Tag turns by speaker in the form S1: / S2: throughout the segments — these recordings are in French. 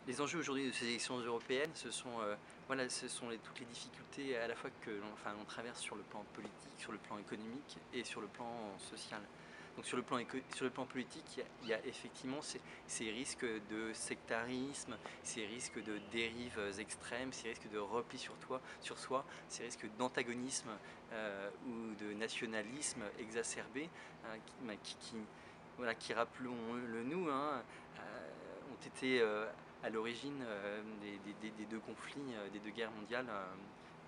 S1: Les enjeux aujourd'hui de ces élections européennes, ce sont, voilà, ce sont toutes les difficultés à la fois que l'on traverse sur le plan politique, sur le plan économique et sur le plan social. Donc sur le plan politique, il y a effectivement ces risques de sectarisme, ces risques de dérives extrêmes, ces risques de repli sur soi, ces risques d'antagonisme ou de nationalisme exacerbé voilà, qui rappelons-le nous, hein, ont été à l'origine des deux conflits, des deux guerres mondiales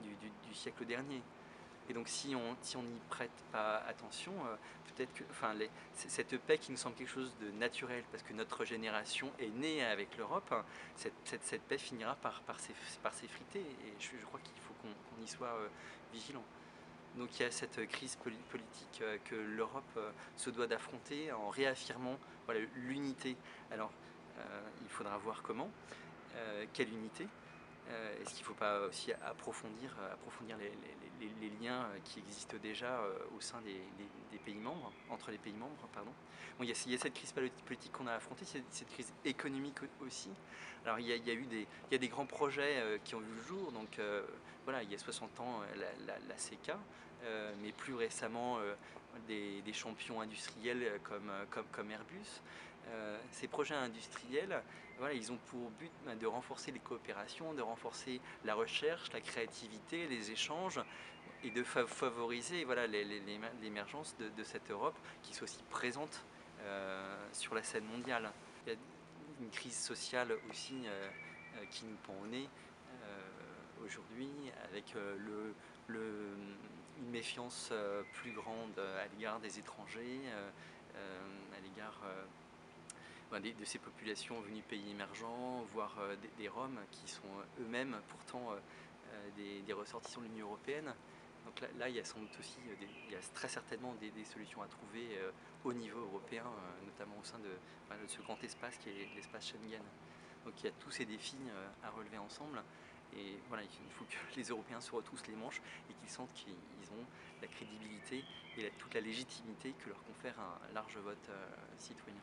S1: du siècle dernier. Et donc si on n'y prête pas attention, peut-être que cette paix qui nous semble quelque chose de naturel, parce que notre génération est née avec l'Europe, hein, cette paix finira par s'effriter, et je crois qu'il faut qu'on y soit vigilant. Donc il y a cette crise politique que l'Europe se doit d'affronter en réaffirmant, voilà, l'unité. Alors il faudra voir comment, quelle unité. Est-ce qu'il ne faut pas aussi approfondir les liens qui existent déjà au sein des pays membres, entre les pays membres, pardon. Bon, il y a cette crise politique qu'on a affrontée, cette crise économique aussi. Alors il y a des grands projets qui ont vu le jour, donc voilà, il y a 60 ans la CECA, mais plus récemment des champions industriels comme Airbus. Ces projets industriels, voilà, ils ont pour but de renforcer les coopérations, de renforcer la recherche, la créativité, les échanges, et de favoriser, voilà, l'émergence de cette Europe qui soit aussi présente sur la scène mondiale. Il y a une crise sociale aussi qui nous pend au nez aujourd'hui, avec une méfiance plus grande à l'égard des étrangers, à l'égard de ces populations venues de pays émergents, voire des Roms qui sont eux-mêmes pourtant des ressortissants de l'Union européenne. Donc là, il y a sans doute aussi il y a très certainement des solutions à trouver au niveau européen, notamment au sein de ce grand espace qui est l'espace Schengen. Donc il y a tous ces défis à relever ensemble. Et voilà, il faut que les Européens se retroussent les manches et qu'ils sentent qu'ils ont la crédibilité et toute la légitimité que leur confère un large vote citoyen.